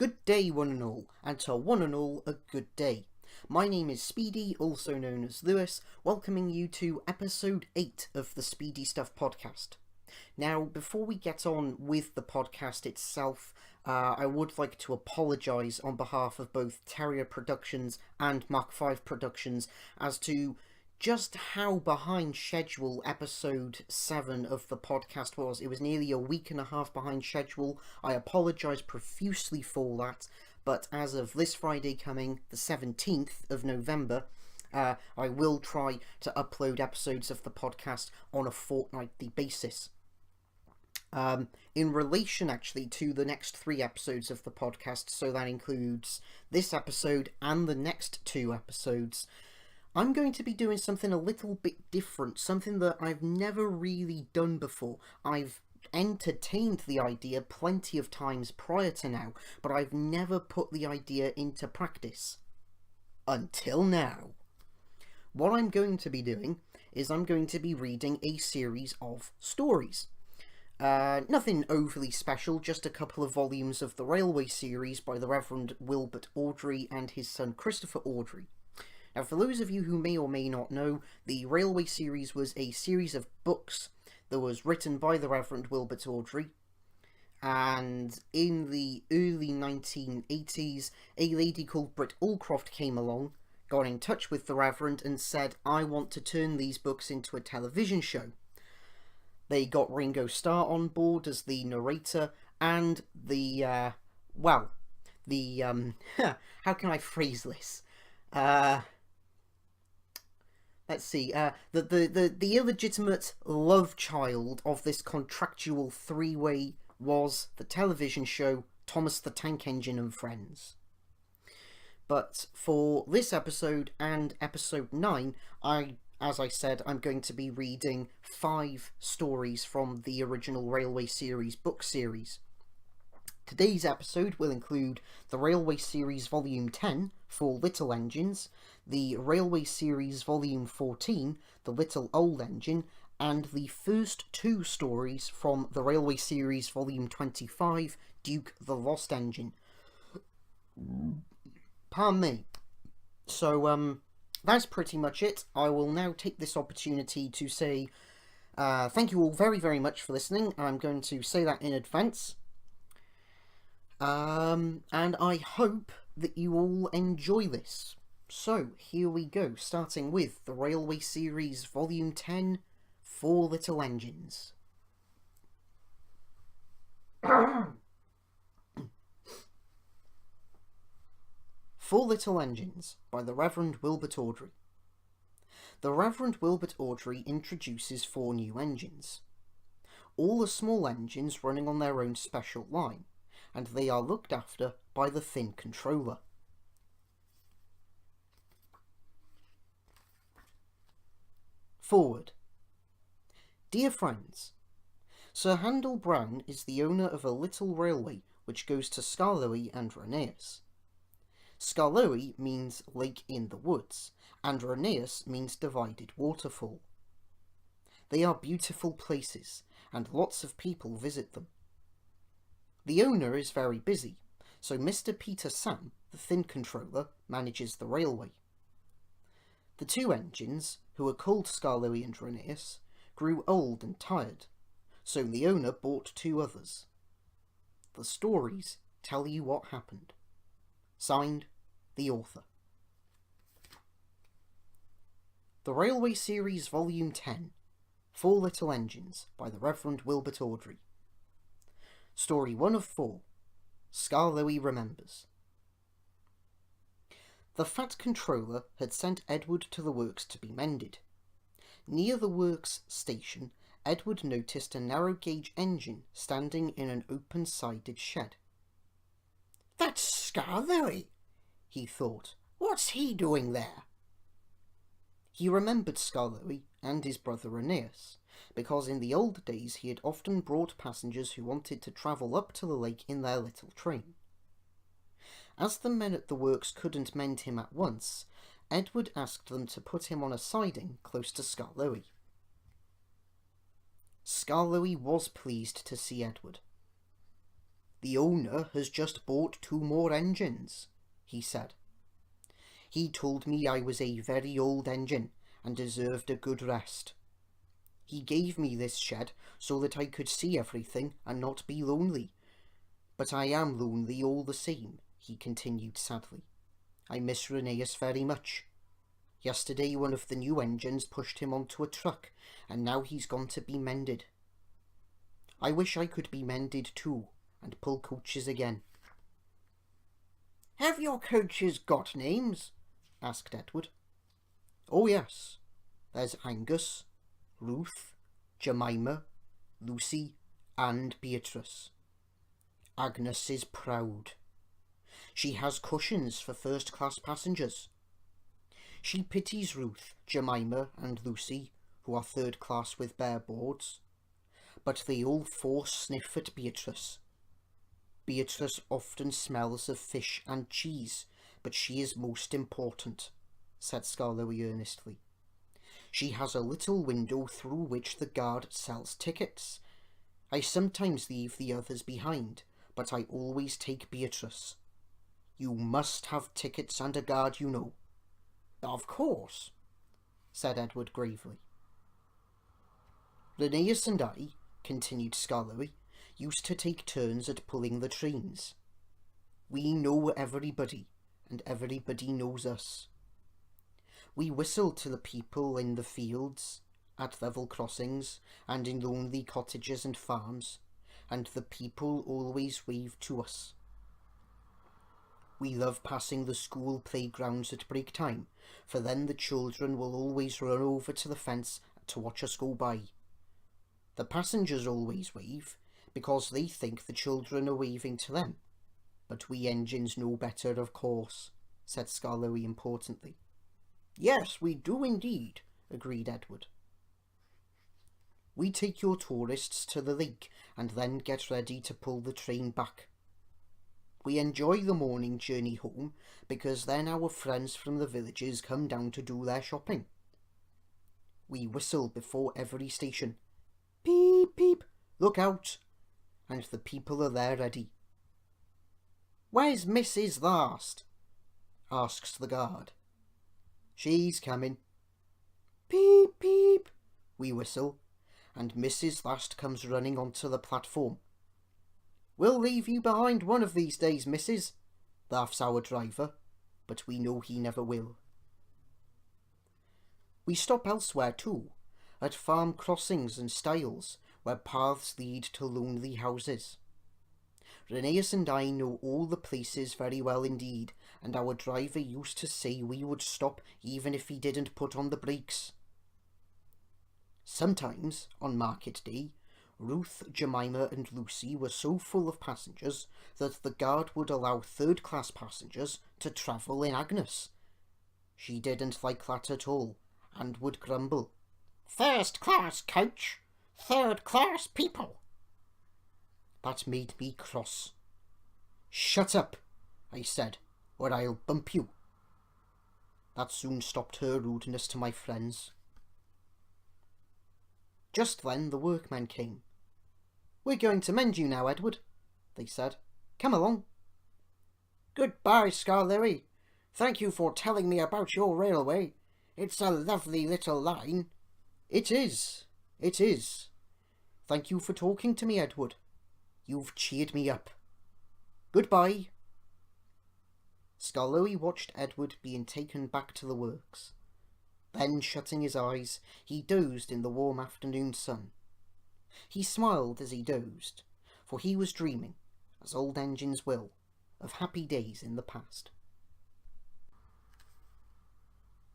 Good day, one and all, and to one and all a good day. My name is Speedy, also known as Lewis, welcoming you to episode 8 of the Speedy Stuff podcast. Now, before we get on with the podcast itself, I would like to apologise on behalf of both Terrier Productions and Mach 5 Productions as to just how behind schedule episode 7 of the podcast was. It was nearly a week and a half behind schedule. I apologise profusely for that, but as of this Friday coming, the 17th of November, I will try to upload episodes of the podcast on a fortnightly basis. In relation actually to the next 3 episodes of the podcast, so that includes this episode and the next 2 episodes, I'm going to be doing something a little bit different, something that I've never really done before. I've entertained the idea plenty of times prior to now, but I've never put the idea into practice. Until now. What I'm going to be doing is I'm going to be reading a series of stories. Nothing overly special, just a couple of volumes of the Railway series by the Reverend Wilbert Awdry and his son Christopher Awdry. Now, for those of you who may or may not know, the Railway series was a series of books that was written by the Reverend Wilbert Awdry, and in the early 1980s, a lady called Britt Allcroft came along, got in touch with the Reverend and said, I want to turn these books into a television show. They got Ringo Starr on board as the narrator, and how can I phrase this? Let's see, the illegitimate love child of this contractual three-way was the television show Thomas the Tank Engine and Friends. But for this episode and episode 9, as I said, I'm going to be reading 5 stories from the original Railway series book series. Today's episode will include the Railway series Volume 10, 4 Little Engines, the Railway series Volume 14, The Little Old Engine, and the first 2 stories from the Railway series Volume 25, Duke the Lost Engine. Pardon me. So, that's pretty much it. I will now take this opportunity to say thank you all very, very much for listening. I'm going to say that in advance. And I hope that you all enjoy this. So, here we go, starting with the Railway series Volume 10, 4 Little Engines. 4 Little Engines by the Reverend Wilbert Awdry. The Reverend Wilbert Awdry introduces 4 new engines. All are small engines running on their own special line, and they are looked after by the Thin Controller. Forward. Dear friends, Sir Handel Brown is the owner of a little railway which goes to Skarloey and Rheneas. Skarloey means lake in the woods, and Rheneas means divided waterfall. They are beautiful places, and lots of people visit them. The owner is very busy, so Mr. Peter Sam, the Thin Controller, manages the railway. The 2 engines, who are called Skarloey and Rheneas, grew old and tired, so the owner bought 2 others. The stories tell you what happened. Signed, the author. The Railway series Volume 10, 4 Little Engines by the Reverend Wilbert Awdry. Story 1 of 4, Skarloey Remembers. The Fat Controller had sent Edward to the works to be mended. Near the works station, Edward noticed a narrow-gauge engine standing in an open-sided shed. That's Skarloey, he thought. What's he doing there? He remembered Skarloey and his brother Rheneas, because in the old days he had often brought passengers who wanted to travel up to the lake in their little train. As the men at the works couldn't mend him at once, Edward asked them to put him on a siding close to Skarloey. Skarloey was pleased to see Edward. The owner has just bought 2 more engines, he said. He told me I was a very old engine and deserved a good rest. He gave me this shed so that I could see everything and not be lonely. But I am lonely all the same, he continued sadly. I miss Rheneas very much. Yesterday one of the new engines pushed him onto a truck, and now he's gone to be mended. I wish I could be mended too, and pull coaches again. Have your coaches got names? Asked Edward. Oh yes, there's Angus, Ruth, Jemima, Lucy, and Beatrice. Agnes is proud. She has cushions for first-class passengers. She pities Ruth, Jemima, and Lucy, who are third class with bare boards, but they all 4 sniff at Beatrice. Beatrice often smells of fish and cheese, but she is most important, said Skarloey earnestly. She has a little window through which the guard sells tickets. I sometimes leave the others behind, but I always take Beatrice. You must have tickets and a guard, you know. Of course, said Edward gravely. Rheneas and I, continued Skarloey, used to take turns at pulling the trains. We know everybody, and everybody knows us. We whistle to the people in the fields, at level crossings, and in lonely cottages and farms, and the people always wave to us. We love passing the school playgrounds at break time, for then the children will always run over to the fence to watch us go by. The passengers always wave, because they think the children are waving to them. But we engines know better, of course, said Skarloey importantly. Yes, we do indeed, agreed Edward. We take your tourists to the lake and then get ready to pull the train back. We enjoy the morning journey home because then our friends from the villages come down to do their shopping. We whistle before every station. Peep, peep, look out! And the people are there ready. Where's Mrs. Last? Asks the guard. She's coming. Peep, peep, we whistle, and Mrs. Last comes running onto the platform. We'll leave you behind one of these days, missus, laughs our driver, but we know he never will. We stop elsewhere too, at farm crossings and stiles, where paths lead to lonely houses. Rheneas and I know all the places very well indeed, and our driver used to say we would stop even if he didn't put on the brakes. Sometimes, on market day, Ruth, Jemima and Lucy were so full of passengers that the guard would allow third-class passengers to travel in Agnes. She didn't like that at all, and would grumble. First-class coach, third-class people. That made me cross. Shut up, I said, or I'll bump you. That soon stopped her rudeness to my friends. Just then the workmen came. We're going to mend you now, Edward, they said. Come along. Goodbye, Skarloey. Thank you for telling me about your railway. It's a lovely little line. It is. It is. Thank you for talking to me, Edward. You've cheered me up. Goodbye. Skarloey watched Edward being taken back to the works. Then, shutting his eyes, he dozed in the warm afternoon sun. He smiled as he dozed, for he was dreaming, as old engines will, of happy days in the past.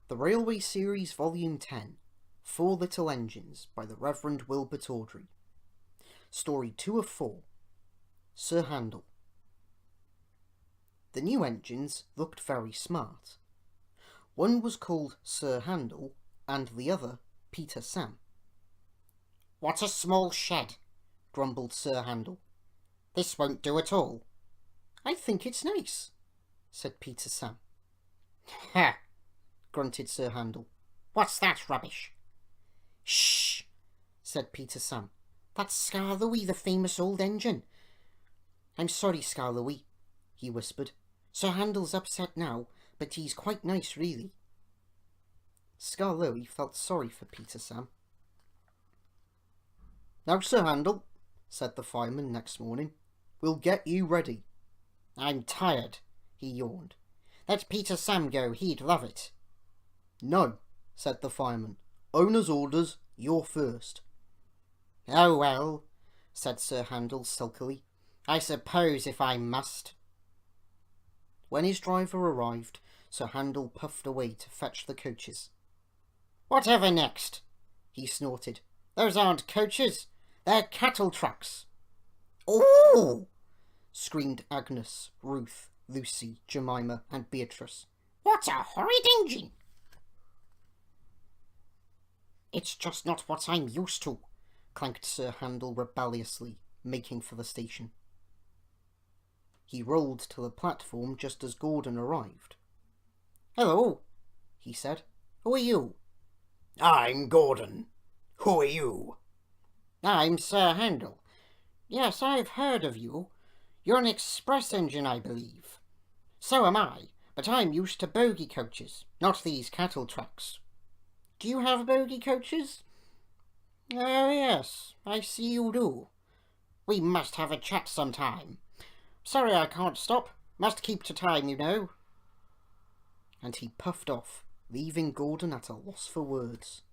The Railway Series Volume 10, 4 Little Engines, by the Reverend Wilbert Awdry. Story 2 of 4, Sir Handel. The new engines looked very smart. One was called Sir Handel, and the other Peter Sam. What a small shed, grumbled Sir Handel. This won't do at all. I think it's nice, said Peter Sam. Ha, grunted Sir Handel. What's that rubbish? Shh, said Peter Sam. That's Skarloey, the famous old engine. I'm sorry, Scarlowy, he whispered. Sir Handel's upset now, but he's quite nice, really. Scarlowy felt sorry for Peter Sam. Now, Sir Handel, said the fireman next morning, we'll get you ready. I'm tired, he yawned. Let Peter Sam go, he'd love it. No, said the fireman. Owner's orders, you're first. Oh well, said Sir Handel sulkily. I suppose if I must. When his driver arrived, Sir Handel puffed away to fetch the coaches. Whatever next? He snorted. Those aren't coaches, they're cattle trucks. Oh! Screamed Agnes, Ruth, Lucy, Jemima, and Beatrice. What a horrid engine! It's just not what I'm used to, clanked Sir Handel rebelliously, making for the station. He rolled to the platform just as Gordon arrived. Hello, he said. Who are you? I'm Gordon. Who are you? I'm Sir Handel. Yes, I've heard of you. You're an express engine, I believe. So am I, but I'm used to bogie coaches, not these cattle trucks. Do you have bogie coaches? Oh, yes, I see you do. We must have a chat sometime. Sorry I can't stop. Must keep to time, you know. And he puffed off, leaving Gordon at a loss for words.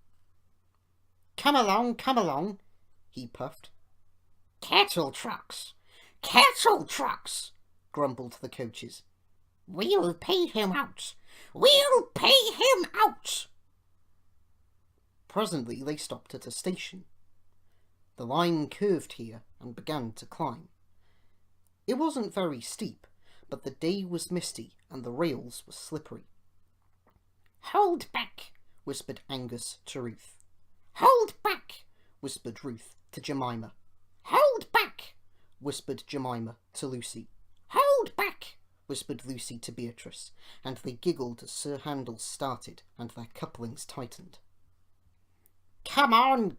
Come along, he puffed. Cattle trucks! Cattle trucks! Grumbled the coaches. We'll pay him out! We'll pay him out! Presently they stopped at a station. The line curved here and began to climb. It wasn't very steep, but the day was misty and the rails were slippery. Hold back, whispered Angus to Ruth. Hold back, whispered Ruth to Jemima. Hold back, whispered Jemima to Lucy. Hold back, whispered Lucy to Beatrice, and they giggled as Sir Handel started and their couplings tightened. Come on,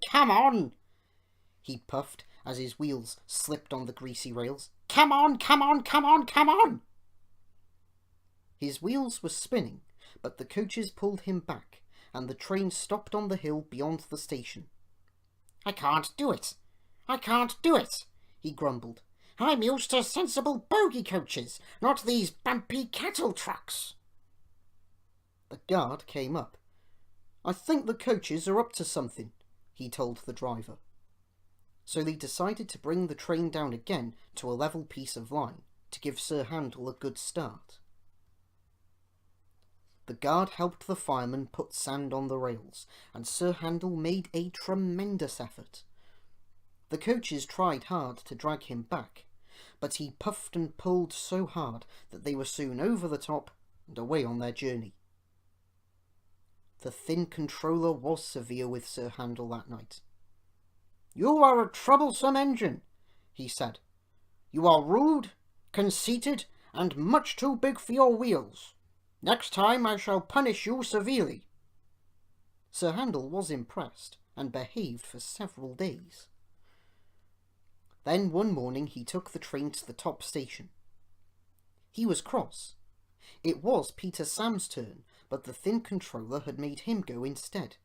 he puffed as his wheels slipped on the greasy rails. Come on! His wheels were spinning, but the coaches pulled him back, and the train stopped on the hill beyond the station. I can't do it, he grumbled. I'm used to sensible bogie coaches, not these bumpy cattle trucks. The guard came up. I think the coaches are up to something, he told the driver. So they decided to bring the train down again to a level piece of line to give Sir Handel a good start. The guard helped the fireman put sand on the rails, and Sir Handel made a tremendous effort. The coaches tried hard to drag him back, but he puffed and pulled so hard that they were soon over the top and away on their journey. The thin controller was severe with Sir Handel that night. "You are a troublesome engine," he said. "You are rude, conceited, and much too big for your wheels. Next time I shall punish you severely." Sir Handel was impressed and behaved for several days. Then one morning he took the train to the top station. He was cross. It was Peter Sam's turn, but the thin controller had made him go instead.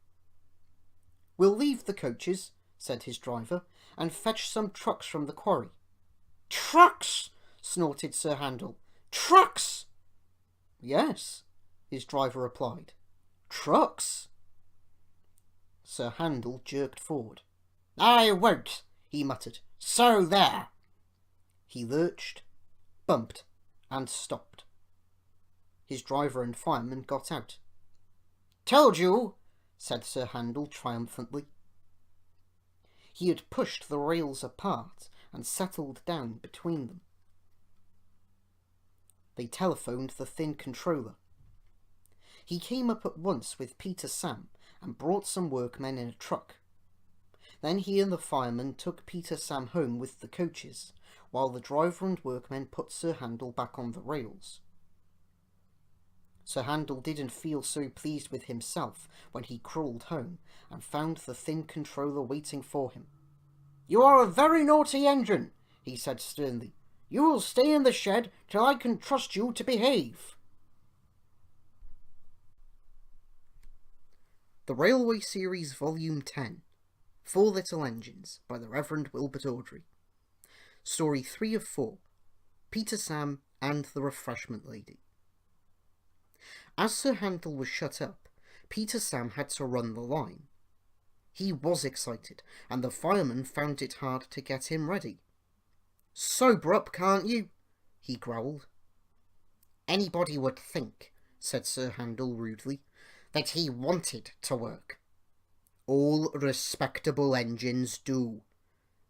"We'll leave the coaches," said his driver, "and fetch some trucks from the quarry." "Trucks!" snorted Sir Handel. "Trucks!" "Yes," his driver replied. "Trucks." Sir Handel jerked forward. "I won't," he muttered. "So there." He lurched, bumped, and stopped. His driver and fireman got out. "Told you," said Sir Handel triumphantly. He had pushed the rails apart and settled down between them. They telephoned the thin controller. He came up at once with Peter Sam and brought some workmen in a truck. Then he and the fireman took Peter Sam home with the coaches, while the driver and workmen put Sir Handel back on the rails. Sir Handel didn't feel so pleased with himself when he crawled home and found the thin controller waiting for him. "You are a very naughty engine," he said sternly. You'll stay in the shed till I can trust you to behave." The Railway Series Volume 10, Four Little Engines, by the Reverend Wilbert Awdry. Story 3 of 4, Peter Sam and the Refreshment Lady. As Sir Handel was shut up, Peter Sam had to run the line. He was excited, and the fireman found it hard to get him ready. "Sober up, can't you?" he growled. "Anybody would think," said Sir Handel rudely, "that he wanted to work." "All respectable engines do,"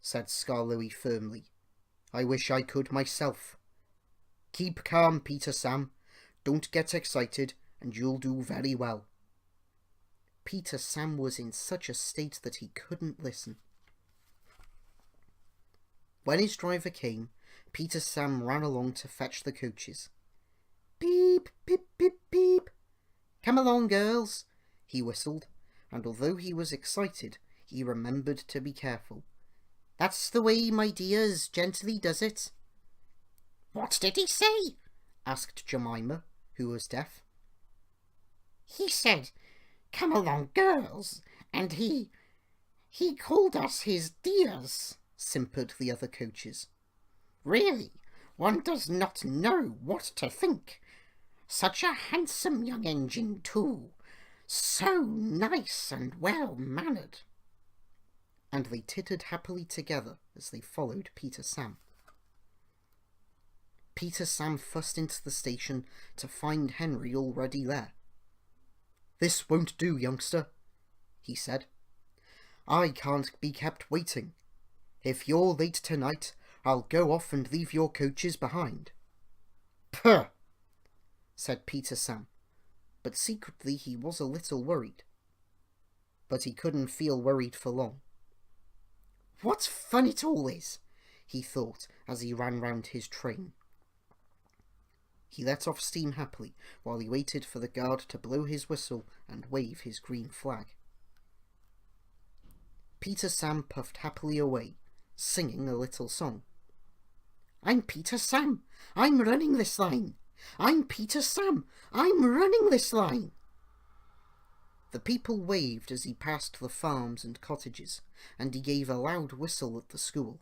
said Skarloey firmly. "I wish I could myself. Keep calm, Peter Sam. Don't get excited, and you'll do very well." Peter Sam was in such a state that he couldn't listen. When his driver came, Peter Sam ran along to fetch the coaches. "Beep, beep, beep, beep. Come along, girls," he whistled, and although he was excited, he remembered to be careful. "That's the way, my dears, gently does it." "What did he say?" asked Jemima, who was deaf. "He said, 'Come along, girls,' and he called us his dears," simpered the other coaches. "Really, one does not know what to think. Such a handsome young engine, too. So nice and well-mannered." And they tittered happily together as they followed Peter Sam. Peter Sam fussed into the station to find Henry already there. "This won't do, youngster," he said. "I can't be kept waiting. If you're late tonight, I'll go off and leave your coaches behind." "Puh!" said Peter Sam, but secretly he was a little worried. But he couldn't feel worried for long. "What fun it all is," he thought as he ran round his train. He let off steam happily while he waited for the guard to blow his whistle and wave his green flag. Peter Sam puffed happily away, singing a little song. "I'm Peter Sam, I'm running this line. I'm Peter Sam, I'm running this line." The people waved as he passed the farms and cottages, and he gave a loud whistle at the school.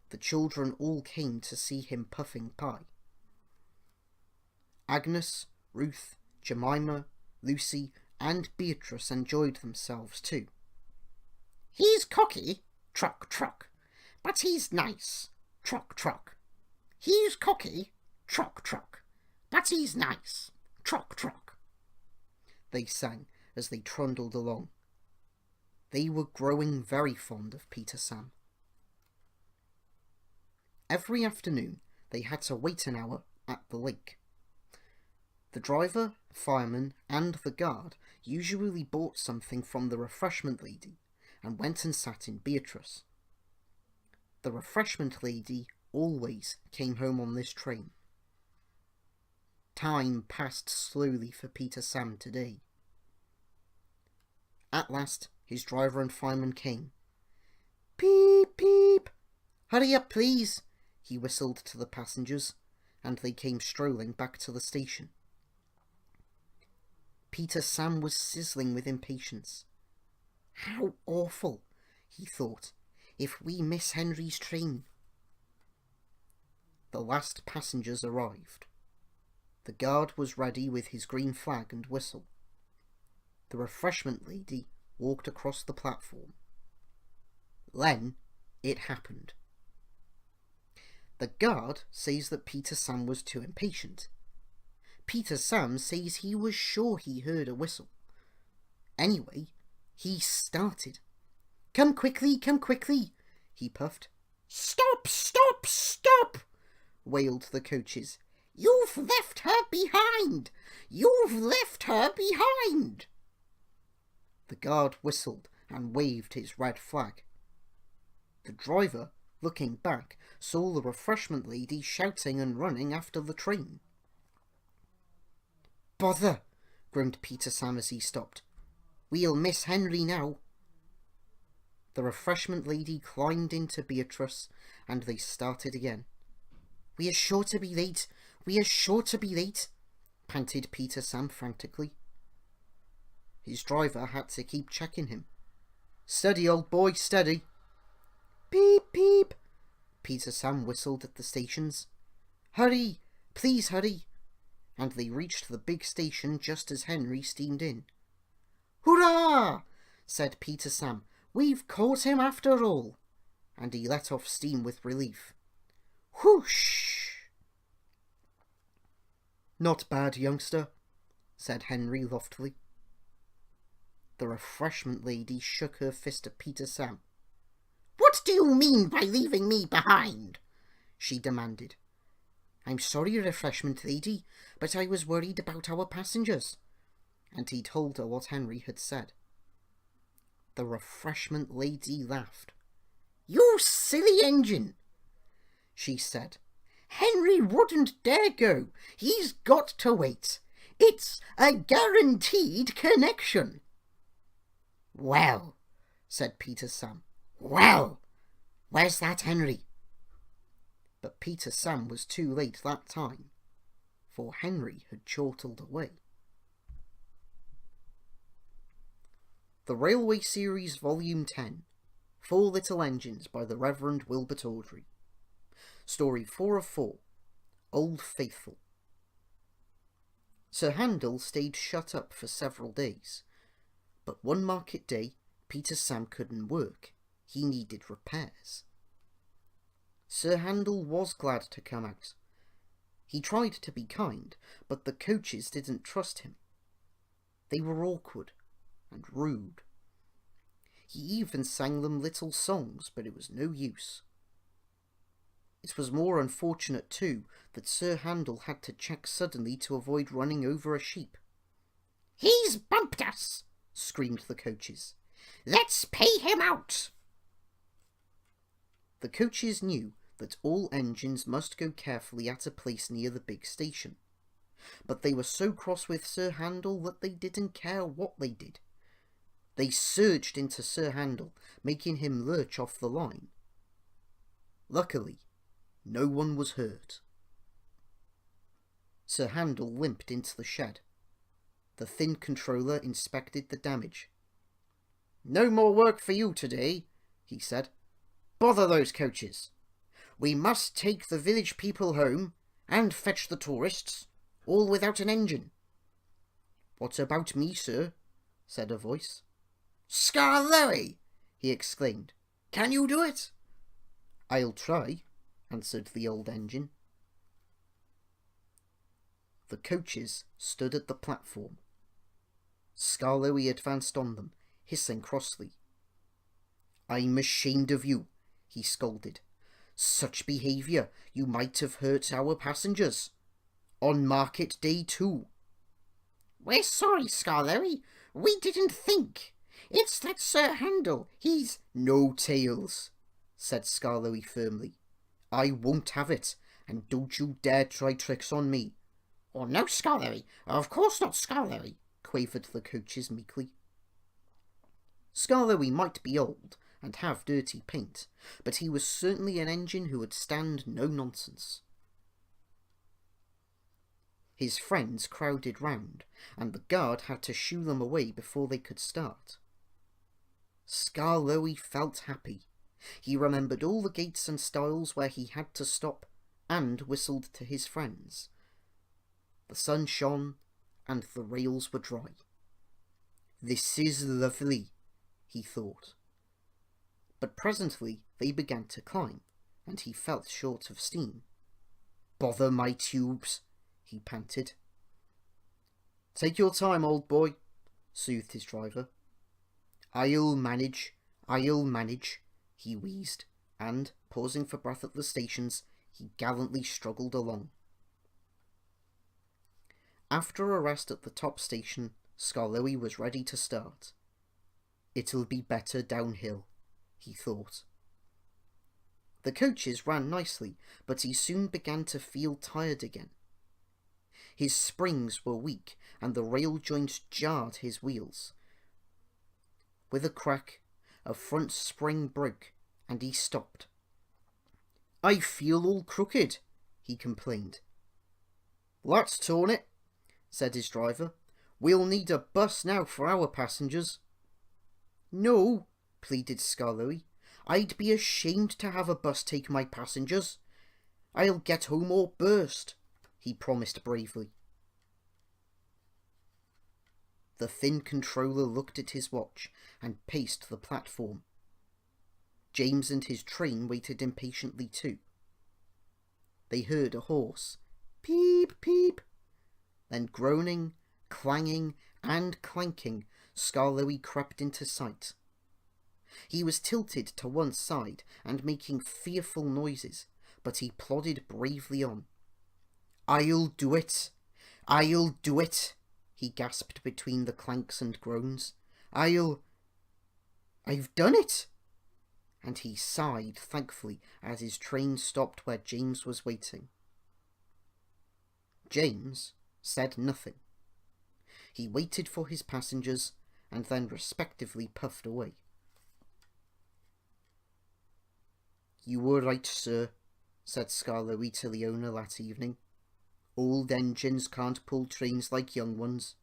The children all came to see him puffing pie. Agnes, Ruth, Jemima, Lucy, and Beatrice enjoyed themselves too. "He's cocky, truck, truck, but he's nice, truck, truck. He's cocky, truck, truck, but he's nice, truck, truck," they sang as they trundled along. They were growing very fond of Peter Sam. Every afternoon they had to wait an hour at the lake. The driver, fireman, and the guard usually bought something from the refreshment lady and went and sat in Beatrice. The refreshment lady always came home on this train. Time passed slowly for Peter Sam today. At last his driver and fireman came. "Peep, peep! Hurry up, please!" he whistled to the passengers, and they came strolling back to the station. Peter Sam was sizzling with impatience. "How awful," he thought, "if we miss Henry's train." The last passengers arrived. The guard was ready with his green flag and whistle. The refreshment lady walked across the platform. Then it happened. The guard says that Peter Sam was too impatient. Peter Sam says he was sure he heard a whistle. Anyway, he started. Come quickly, he puffed. "Stop, stop, stop!" wailed the coaches. "You've left her behind! You've left her behind!" The guard whistled and waved his red flag. The driver, looking back, saw the refreshment lady shouting and running after the train. "Bother!" groaned Peter Sam as he stopped. "We'll miss Henry now." The refreshment lady climbed into Beatrice, and they started again. We are sure to be late. We are sure to be late, panted Peter Sam frantically. His driver had to keep checking him. Steady, old boy, steady. Beep, beep. Peter Sam whistled at the stations. Hurry, please hurry. And they reached the big station just as Henry steamed in. Hurrah! Said Peter Sam. We've caught him after all. And he let off steam with relief. Whoosh! Not bad, youngster, said Henry loftily. The refreshment lady shook her fist at Peter Sam. What do you mean by leaving me behind? She demanded. I'm sorry, refreshment lady, but I was worried about our passengers. And he told her what Henry had said. The refreshment lady laughed. You silly engine, she said. Henry wouldn't dare go. He's got to wait. It's a guaranteed connection. Well, said Peter Sam. Well, where's that Henry? But Peter Sam was too late that time, for Henry had chortled away. The Railway Series Volume 10, Four Little Engines by the Reverend Wilbert Awdry. Story 4 of 4, Old Faithful. Sir Handel stayed shut up for several days, but one market day Peter Sam couldn't work. He needed repairs. Sir Handel was glad to come out. He tried to be kind, but the coaches didn't trust him. They were awkward and rude. He even sang them little songs, but it was no use. It was more unfortunate, too, that Sir Handel had to check suddenly to avoid running over a sheep. He's bumped us, screamed the coaches. Let's pay him out. The coaches knew that all engines must go carefully at a place near the big station, but they were so cross with Sir Handel that they didn't care what they did. They surged into Sir Handel, making him lurch off the line. Luckily, no one was hurt. Sir Handel limped into the shed. The thin controller inspected the damage. No more work for you today, he said. Bother those coaches. We must take the village people home and fetch the tourists, all without an engine. What about me, sir? Said a voice. Scarloey, he exclaimed. Can you do it? I'll try, answered the old engine. The coaches stood at the platform. Scarloey advanced on them, hissing crossly. I'm ashamed of you, he scolded. Such behaviour, you might have hurt our passengers. On market day too. We're sorry, Scarloey. We didn't think. It's that Sir Handel. He's... No tales, said Scarloey firmly. I won't have it, and don't you dare try tricks on me. Oh, no, Scarloey. Of course not, Scarloey, quavered the coaches meekly. Scarloey might be old and have dirty paint, but he was certainly an engine who would stand no nonsense. His friends crowded round, and the guard had to shoo them away before they could start. Scarloey felt happy. He remembered all the gates and stiles where he had to stop, and whistled to his friends. The sun shone, and the rails were dry. This is lovely, he thought. But presently they began to climb, and he felt short of steam. Bother my tubes, he panted. Take your time, old boy, soothed his driver. I'll manage, he wheezed, and, pausing for breath at the stations, he gallantly struggled along. After a rest at the top station, Scarloey was ready to start. It'll be better downhill, he thought. The coaches ran nicely, but he soon began to feel tired again. His springs were weak, and the rail joints jarred his wheels. With a crack, a front spring broke, and he stopped. I feel all crooked, he complained. "Let's turn it," said his driver. "We'll need a bus now for our passengers." "No," pleaded Skarloey. "I'd be ashamed to have a bus take my passengers. I'll get home or burst," he promised bravely. The thin controller looked at his watch and paced the platform. James and his train waited impatiently too. They heard a hoarse peep, peep. Then groaning, clanging, and clanking, Skarloey crept into sight. He was tilted to one side and making fearful noises, but he plodded bravely on. "I'll do it! I'll do it!" he gasped between the clanks and groans. I've done it!" And he sighed thankfully as his train stopped where James was waiting. James said nothing. He waited for his passengers and then respectively puffed away. "You were right, sir," said Skarloey to the owner that evening. "Old engines can't pull trains like young ones."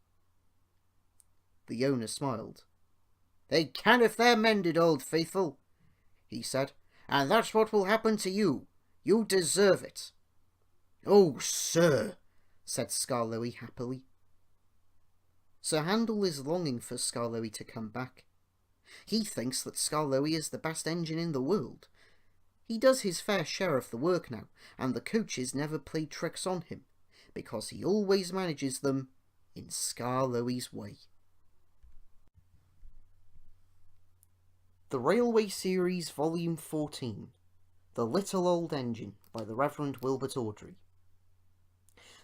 The owner smiled. "They can if they're mended, old faithful," he said, "and that's what will happen to you. You deserve it." "Oh, sir," said Skarloey happily. Sir Handel is longing for Skarloey to come back. He thinks that Skarloey is the best engine in the world. He does his fair share of the work now, and the coaches never play tricks on him, because he always manages them in Skarloey's way. The Railway Series Volume 14, The Little Old Engine, by the Reverend Wilbert Awdry.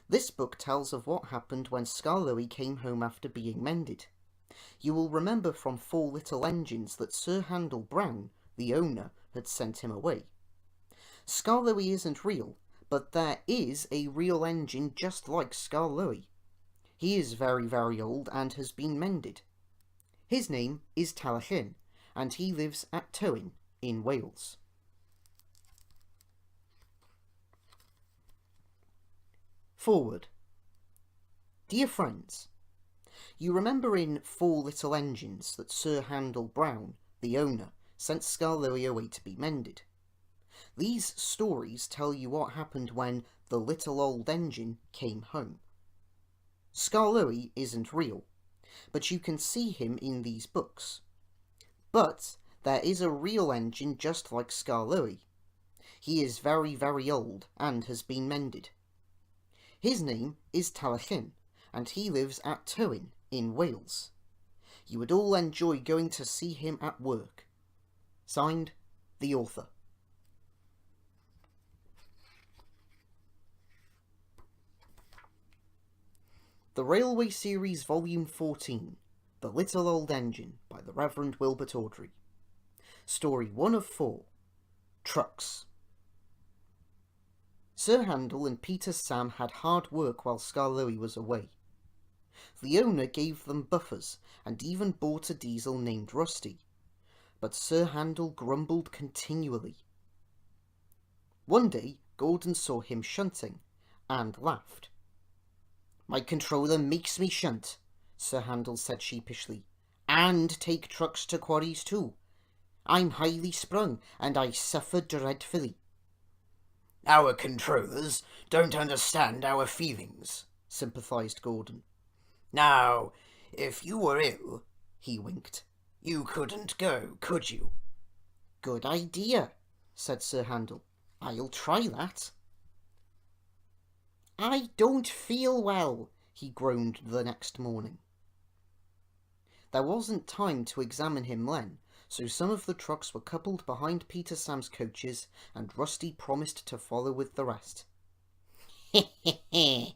This book tells of what happened when Skarloey came home after being mended. You will remember from Four Little Engines that Sir Handel Brown, the owner, had sent him away. Skarloey isn't real, but there is a real engine just like Skarloey. He is very, very old and has been mended. His name is Taliesin, and he lives at Tywyn in Wales. Forward. Dear friends, you remember in Four Little Engines that Sir Handel Brown, the owner, sent Skarloey away to be mended. These stories tell you what happened when the little old engine came home. Skarloey isn't real, but you can see him in these books. But there is a real engine just like Skarloey. He is very, very old and has been mended. His name is Taliesin, and he lives at Tywyn in Wales. You would all enjoy going to see him at work. Signed, the author. The Railway Series Volume 14, The Little Old Engine, by the Reverend Wilbert Awdry. Story 1 of 4, Trucks. Sir Handel and Peter Sam had hard work while Skarloey was away. The owner gave them buffers and even bought a diesel named Rusty, but Sir Handel grumbled continually. One day Gordon saw him shunting and laughed. "My controller makes me shunt," Sir Handel said sheepishly, "and take trucks to quarries too. I'm highly sprung and I suffer dreadfully." "Our controllers don't understand our feelings," sympathised Gordon. "Now, if you were ill," he winked, "you couldn't go, could you?" "Good idea," said Sir Handel. "I'll try that." "I don't feel well," he groaned the next morning. There wasn't time to examine him then, so some of the trucks were coupled behind Peter Sam's coaches, and Rusty promised to follow with the rest. "Heh heh heh,"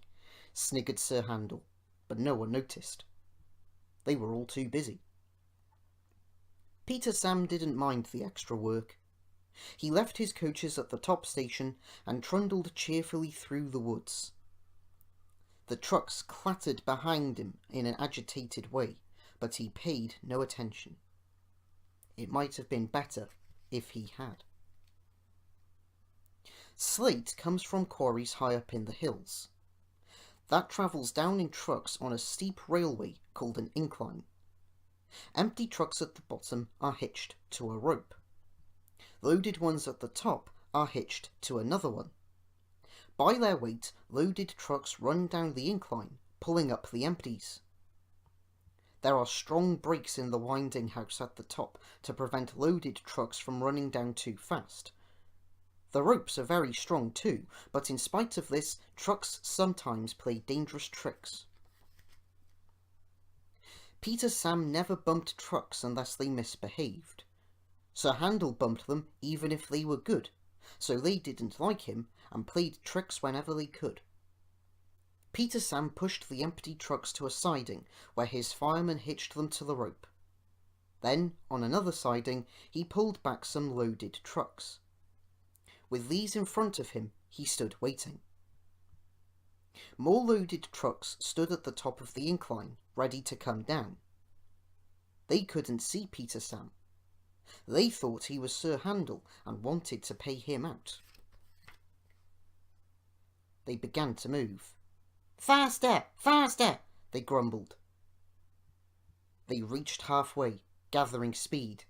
sniggered Sir Handel, but no one noticed. They were all too busy. Peter Sam didn't mind the extra work. He left his coaches at the top station and trundled cheerfully through the woods. The trucks clattered behind him in an agitated way, but he paid no attention. It might have been better if he had. Slate comes from quarries high up in the hills. That travels down in trucks on a steep railway called an incline. Empty trucks at the bottom are hitched to a rope. Loaded ones at the top are hitched to another one. By their weight, loaded trucks run down the incline, pulling up the empties. There are strong brakes in the winding house at the top to prevent loaded trucks from running down too fast. The ropes are very strong too, but in spite of this, trucks sometimes play dangerous tricks. Peter Sam never bumped trucks unless they misbehaved. Sir Handel bumped them even if they were good, so they didn't like him and played tricks whenever they could. Peter Sam pushed the empty trucks to a siding where his fireman hitched them to the rope. Then, on another siding, he pulled back some loaded trucks. With these in front of him, he stood waiting. More loaded trucks stood at the top of the incline, ready to come down. They couldn't see Peter Sam. They thought he was Sir Handel and wanted to pay him out. They began to move. "Faster! Faster!" they grumbled. They reached halfway, gathering speed.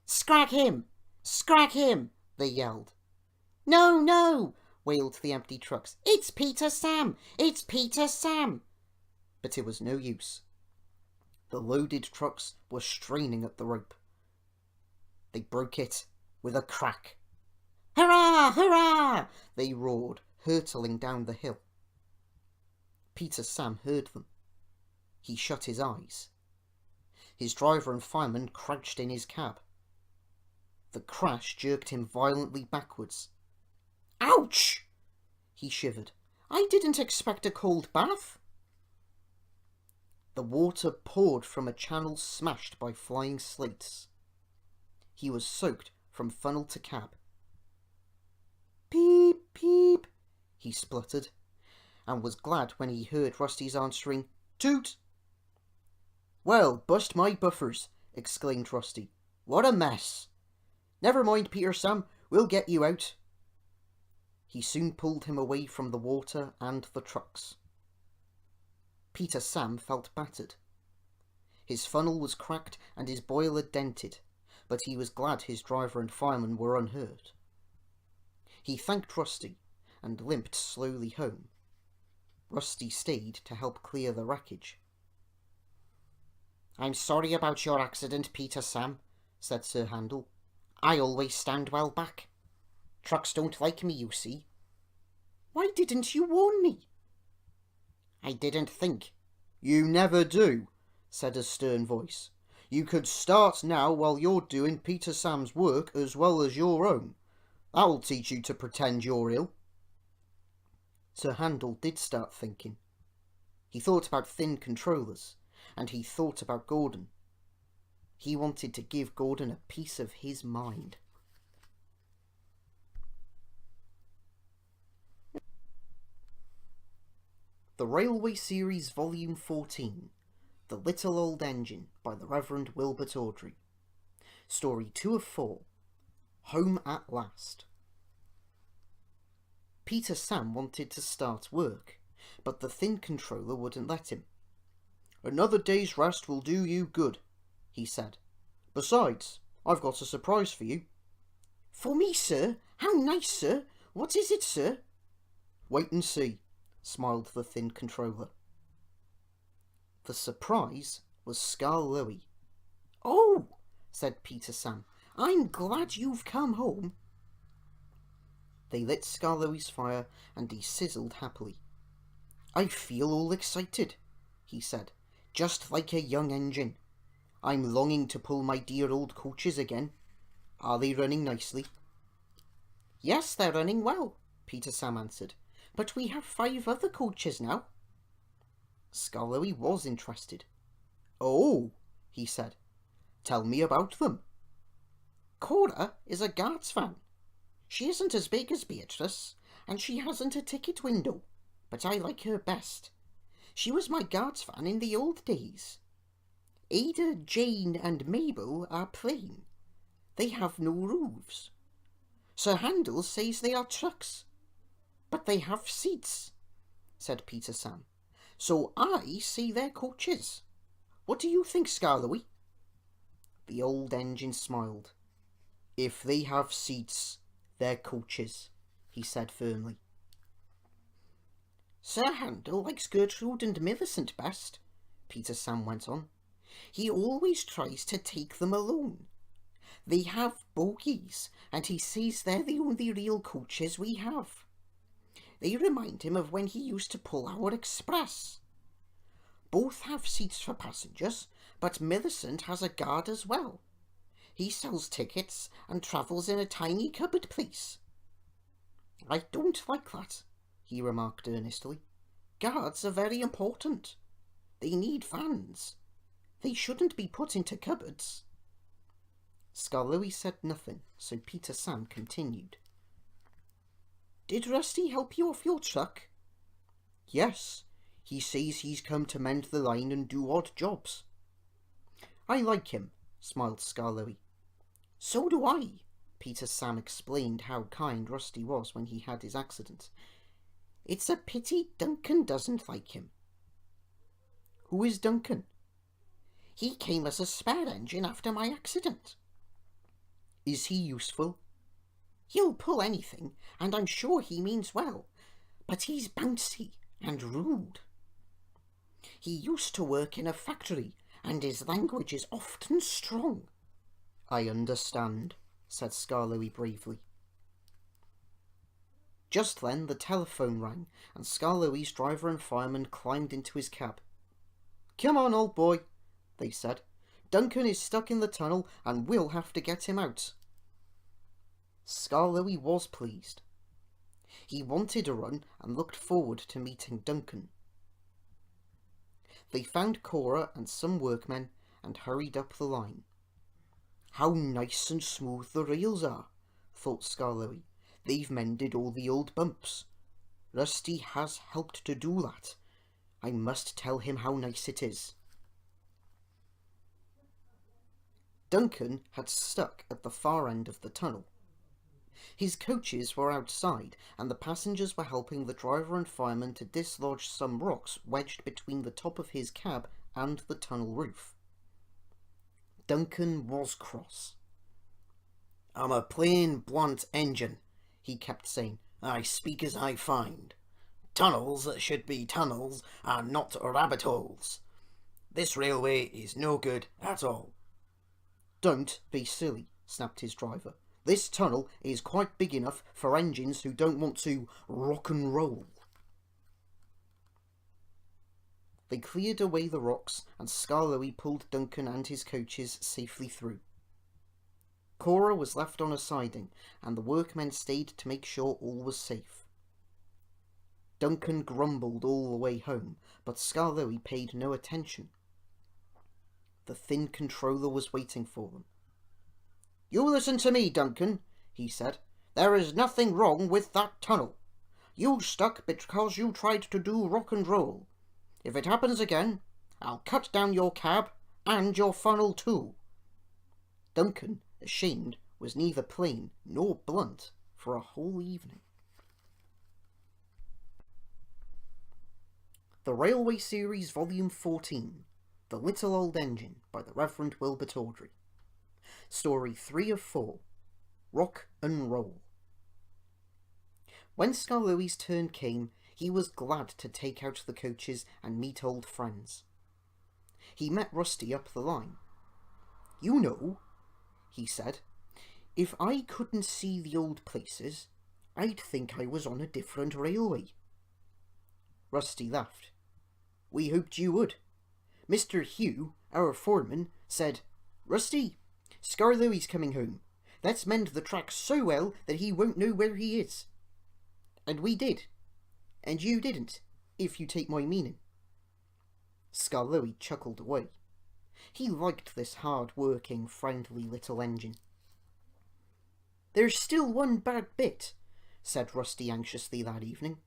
"Scrag him! Scrag him!" they yelled. "No, no!" wailed the empty trucks. "It's Peter Sam! It's Peter Sam!" But it was no use. The loaded trucks were straining at the rope. They broke it with a crack. "Hurrah! Hurrah!" they roared, hurtling down the hill. Peter Sam heard them. He shut his eyes. His driver and fireman crouched in his cab. The crash jerked him violently backwards. "Ouch!" he shivered. "I didn't expect a cold bath." The water poured from a channel smashed by flying slates. He was soaked from funnel to cab. "Peep, peep," he spluttered, and was glad when he heard Rusty's answering "Toot." "Well, bust my buffers," exclaimed Rusty. "What a mess! Never mind, Peter Sam, we'll get you out." He soon pulled him away from the water and the trucks. Peter Sam felt battered. His funnel was cracked and his boiler dented, but he was glad his driver and fireman were unhurt. He thanked Rusty and limped slowly home. Rusty stayed to help clear the wreckage. "I'm sorry about your accident, Peter Sam," said Sir Handel. "I always stand well back. Trucks don't like me, you see." "Why didn't you warn me?" "I didn't think." "You never do," said a stern voice. "You could start now while you're doing Peter Sam's work as well as your own. That'll teach you to pretend you're ill." Sir Handel did start thinking. He thought about thin controllers, and he thought about Gordon. He wanted to give Gordon a piece of his mind. The Railway Series Volume 14, The Little Old Engine, by the Reverend Wilbert Awdry. Story 2 of 4, Home at Last. Peter Sam wanted to start work, but the thin controller wouldn't let him. "Another day's rest will do you good," he said. "Besides, I've got a surprise for you." "For me, sir? How nice, sir! What is it, sir?" "Wait and see," smiled the thin controller. The surprise was Skarloey. "Oh," said Peter Sam, "I'm glad you've come home." They lit Skarloey's fire and he sizzled happily. "I feel all excited," he said, "just like a young engine. I'm longing to pull my dear old coaches again. Are they running nicely?" "Yes, they're running well," Peter Sam answered, "but we have 5 other coaches now." Skarloey was interested. "Oh," he said, "tell me about them." "Cora is a Guards fan. She isn't as big as Beatrice, and she hasn't a ticket window, but I like her best. She was my Guards fan in the old days. Ada, Jane, and Mabel are plain. They have no roofs. Sir Handel says they are trucks. But they have seats, said Peter Sam. So I say they're coaches. What do you think, Scarlowy? The old engine smiled. If they have seats, they're coaches, he said firmly. Sir Handel likes Gertrude and Millicent best, Peter Sam went on. He always tries to take them alone. They have bogies, and he says they're the only real coaches we have. They remind him of when he used to pull our express. Both have seats for passengers, but Millicent has a guard as well. He sells tickets and travels in a tiny cupboard place. I don't like that, he remarked earnestly. Guards are very important. They need fans. They shouldn't be put into cupboards. Scarlowy said nothing, so Peter Sam continued. Did Rusty help you off your truck? Yes, he says he's come to mend the line and do odd jobs. I like him, smiled Scarlowy. So do I. Peter Sam explained how kind Rusty was when he had his accident. It's a pity Duncan doesn't like him. Who is Duncan? He came as a spare engine after my accident. Is he useful? He'll pull anything, and I'm sure he means well, but he's bouncy and rude. He used to work in a factory, and his language is often strong. I understand, said Scarlowy bravely. Just then the telephone rang, and Scarlowy's driver and fireman climbed into his cab. Come on, old boy, they said. Duncan is stuck in the tunnel, and we'll have to get him out. Scarlowy was pleased. He wanted a run and looked forward to meeting Duncan. They found Cora and some workmen and hurried up the line. How nice and smooth the rails are, thought Scarlowy. They've mended all the old bumps. Rusty has helped to do that. I must tell him how nice it is. Duncan had stuck at the far end of the tunnel. His coaches were outside, and the passengers were helping the driver and fireman to dislodge some rocks wedged between the top of his cab and the tunnel roof. Duncan was cross. I'm a plain, blunt engine, he kept saying. I speak as I find. Tunnels that should be tunnels are not rabbit holes. This railway is no good at all. Don't be silly, snapped his driver. This tunnel is quite big enough for engines who don't want to rock and roll. They cleared away the rocks, and Scarlowy pulled Duncan and his coaches safely through. Cora was left on a siding, and the workmen stayed to make sure all was safe. Duncan grumbled all the way home, but Scarlowy paid no attention. The thin controller was waiting for them. You listen to me, Duncan, he said. There is nothing wrong with that tunnel. You stuck because you tried to do rock and roll. If it happens again, I'll cut down your cab and your funnel too. Duncan, ashamed, was neither plain nor blunt for a whole evening. The Railway Series Volume 14, The Little Old Engine, by the Reverend Wilbert Awdry. Story 3 of 4, Rock and Roll. When Scarlowy's turn came, he was glad to take out the coaches and meet old friends. He met Rusty up the line. You know, he said, if I couldn't see the old places, I'd think I was on a different railway. Rusty laughed. We hoped you would. Mr. Hugh, our foreman, said, Rusty, Scarlowy's coming home. Let's mend the track so well that he won't know where he is. And we did. And you didn't, if you take my meaning. Scarlowy chuckled away. He liked this hard-working, friendly little engine. There's still one bad bit, said Rusty anxiously that evening.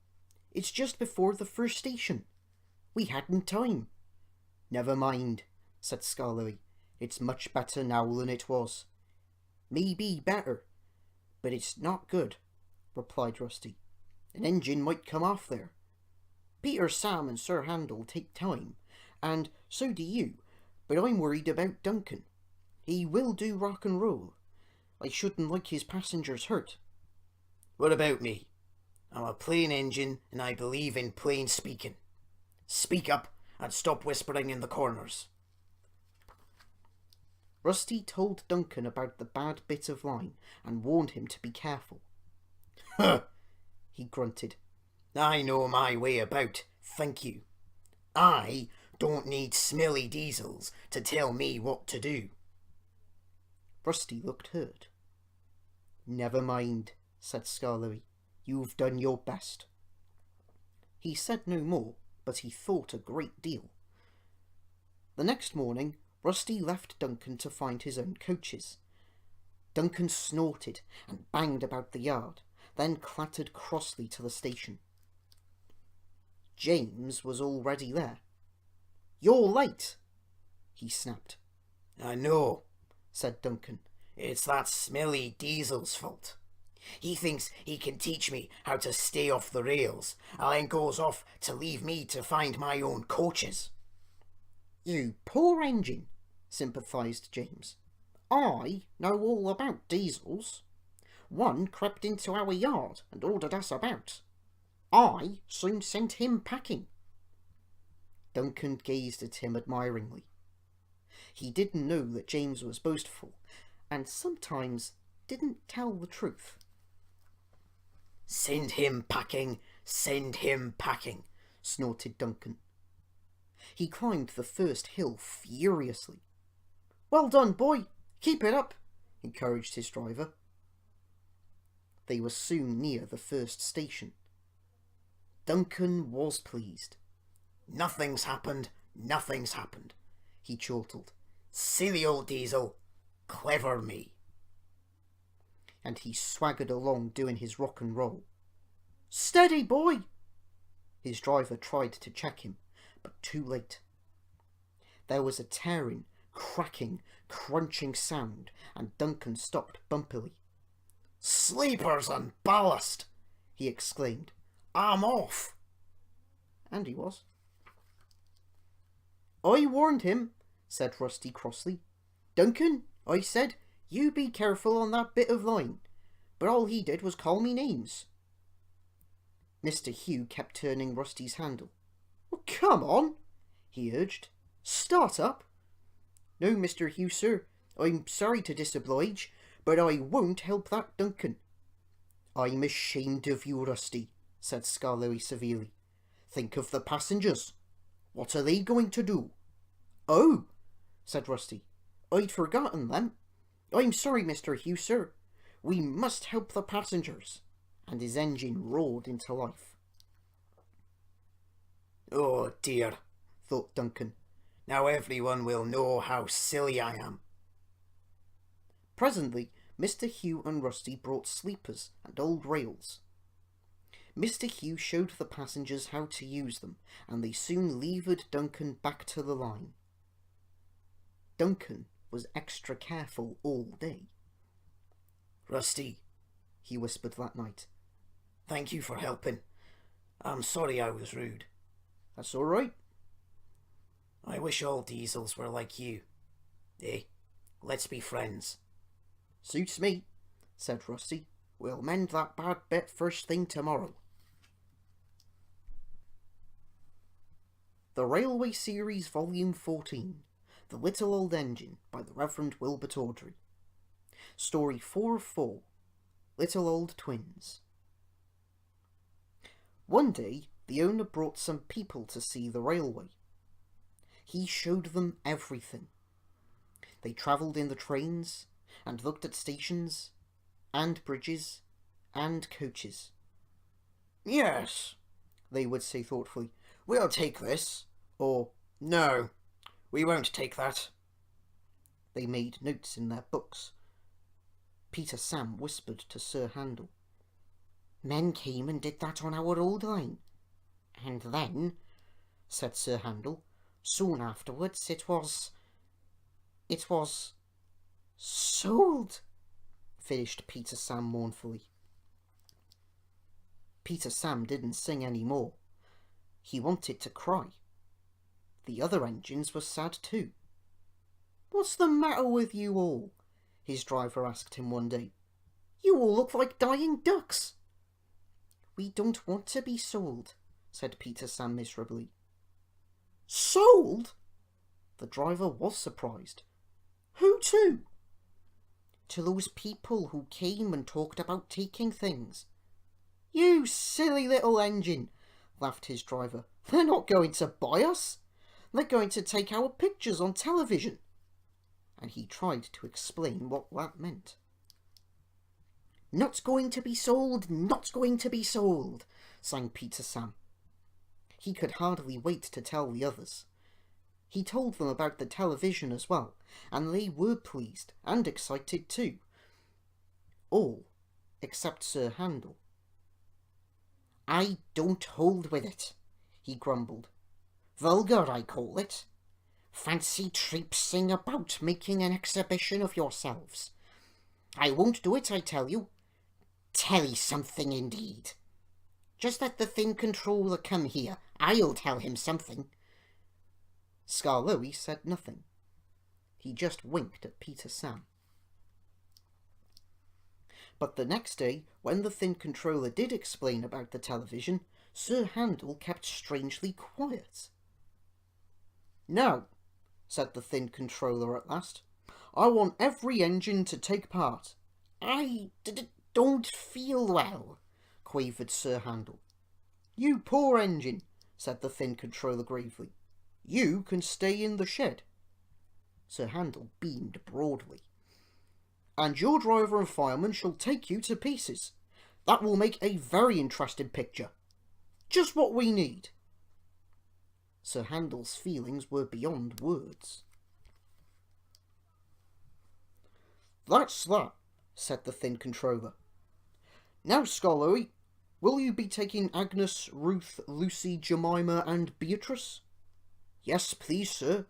It's just before the first station. We hadn't time. Never mind, said Scarlowy. It's much better now than it was. Maybe better, but it's not good," replied Rusty. "An engine might come off there. Peter, Sam and Sir Handel take time, and so do you, but I'm worried about Duncan. He will do rock and roll. I shouldn't like his passengers hurt." "What about me? I'm a plain engine and I believe in plain speaking. Speak up and stop whispering in the corners." Rusty told Duncan about the bad bit of line and warned him to be careful. "Huh," he grunted. "I know my way about, thank you. I don't need smelly diesels to tell me what to do." Rusty looked hurt. "Never mind," said Skarloey. "You've done your best." He said no more, but he thought a great deal. The next morning, Rusty left Duncan to find his own coaches. Duncan snorted and banged about the yard, then clattered crossly to the station. James was already there. "You're late," he snapped. "I know," said Duncan. "It's that smelly diesel's fault. He thinks he can teach me how to stay off the rails, and then goes off to leave me to find my own coaches." "You poor engine," sympathised James. "I know all about diesels. One crept into our yard and ordered us about. I soon sent him packing." Duncan gazed at him admiringly. He didn't know that James was boastful, and sometimes didn't tell the truth. "Send him packing, send him packing," snorted Duncan. He climbed the first hill furiously. "Well done, boy! Keep it up!" encouraged his driver. They were soon near the first station. Duncan was pleased. Nothing's happened, he chortled. "Silly old diesel, clever me." And he swaggered along doing his rock and roll. "Steady, boy!" His driver tried to check him, but too late. There was a tearing, cracking, crunching sound, and Duncan stopped bumpily. "Sleepers and ballast!" he exclaimed. "I'm off!" And he was. "I warned him," said Rusty crossly. "Duncan, I said, you be careful on that bit of line, but all he did was call me names." Mr. Hugh kept turning Rusty's handle. "Well, come on," he urged. "Start up." "No, Mr. Hugh, sir. I'm sorry to disoblige, but I won't help that Duncan." "I'm ashamed of you, Rusty," said Skarloey severely. "Think of the passengers. What are they going to do?" "Oh," said Rusty. "I'd forgotten them. I'm sorry, Mr. Hugh, sir. We must help the passengers." And his engine roared into life. "Oh dear," thought Duncan. "Now everyone will know how silly I am." Presently, Mr. Hugh and Rusty brought sleepers and old rails. Mr. Hugh showed the passengers how to use them, and they soon levered Duncan back to the line. Duncan was extra careful all day. "Rusty," he whispered that night, "thank you for helping. I'm sorry I was rude." "That's all right." "I wish all diesels were like you. Let's be friends." "Suits me," said Rusty. "We'll mend that bad bit first thing tomorrow." The Railway Series Volume 14, The Little Old Engine, by the Reverend Wilbert Awdry. Story 4 of 4, Little Old Twins. One day, the owner brought some people to see the railway. He showed them everything. They travelled in the trains, and looked at stations, and bridges, and coaches. "Yes," they would say thoughtfully, "we'll take this," or "No, we won't take that." They made notes in their books. Peter Sam whispered to Sir Handel. "Men came and did that on our old line." "And then," said Sir Handel, "soon afterwards it was sold," finished Peter Sam mournfully. Peter Sam didn't sing any more. He wanted to cry. The other engines were sad too. "What's the matter with you all?" his driver asked him one day. "You all look like dying ducks." "We don't want to be sold," said Peter Sam miserably. "Sold?" The driver was surprised. "Who to?" "To those people who came and talked about taking things." "You silly little engine," laughed his driver. "They're not going to buy us. They're going to take our pictures on television." And he tried to explain what that meant. "Not going to be sold, not going to be sold," sang Peter Sam. He could hardly wait to tell the others. He told them about the television as well, and they were pleased and excited too. All except Sir Handel. "I don't hold with it," he grumbled. "Vulgar, I call it. Fancy traipsing about making an exhibition of yourselves. I won't do it, I tell you. Telly something indeed. Just let the thin controller come here. I'll tell him something." Skarloey said nothing. He just winked at Peter Sam. But the next day, when the thin controller did explain about the television, Sir Handel kept strangely quiet. "Now," said the thin controller at last, "I want every engine to take part." "I don't feel well," quavered Sir Handel. "You poor engine," said the thin controller gravely. "You can stay in the shed." Sir Handel beamed broadly. "And your driver and fireman shall take you to pieces. That will make a very interesting picture. Just what we need." Sir Handel's feelings were beyond words. "That's that," said the thin controller. "Now, Skarloey, will you be taking Agnes, Ruth, Lucy, Jemima and Beatrice?" "Yes, please, sir.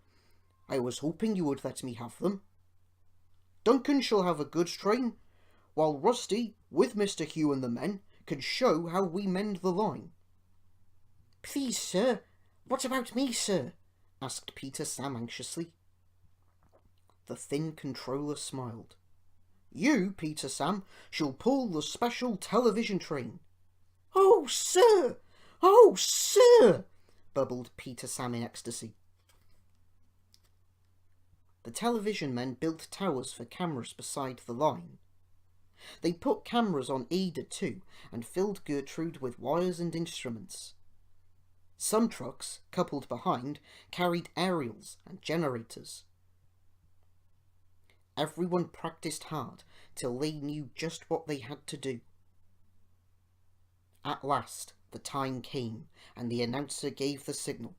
I was hoping you would let me have them." "Duncan shall have a goods train, while Rusty, with Mr. Hugh and the men, can show how we mend the line." "Please, sir, what about me, sir?" asked Peter Sam anxiously. The thin controller smiled. "You, Peter Sam, shall pull the special television train." "Oh, sir! Oh, sir!" bubbled Peter Sam in ecstasy. The television men built towers for cameras beside the line. They put cameras on Ada too, and filled Gertrude with wires and instruments. Some trucks, coupled behind, carried aerials and generators. Everyone practiced hard till they knew just what they had to do. At last the time came, and the announcer gave the signal.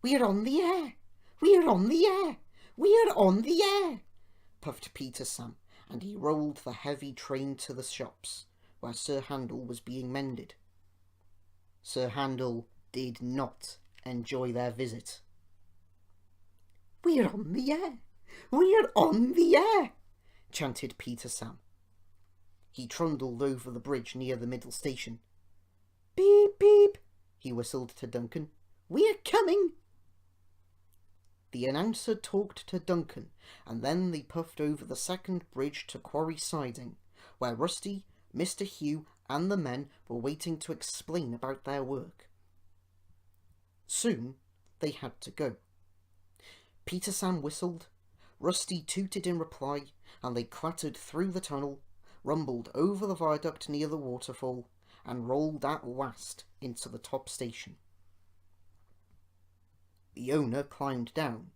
"We're on the air! We're on the air! We're on the air!" puffed Peter Sam, and he rolled the heavy train to the shops, where Sir Handel was being mended. Sir Handel did not enjoy their visit. "We're on the air! We're on the air!" chanted Peter Sam. He trundled over the bridge near the middle station. "Beep, beep," he whistled to Duncan. "We're coming." The announcer talked to Duncan, and then they puffed over the second bridge to Quarry Siding, where Rusty, Mr. Hugh, and the men were waiting to explain about their work. Soon they had to go. Peter Sam whistled, Rusty tooted in reply, and they clattered through the tunnel, rumbled over the viaduct near the waterfall, and rolled at last into the top station. The owner climbed down.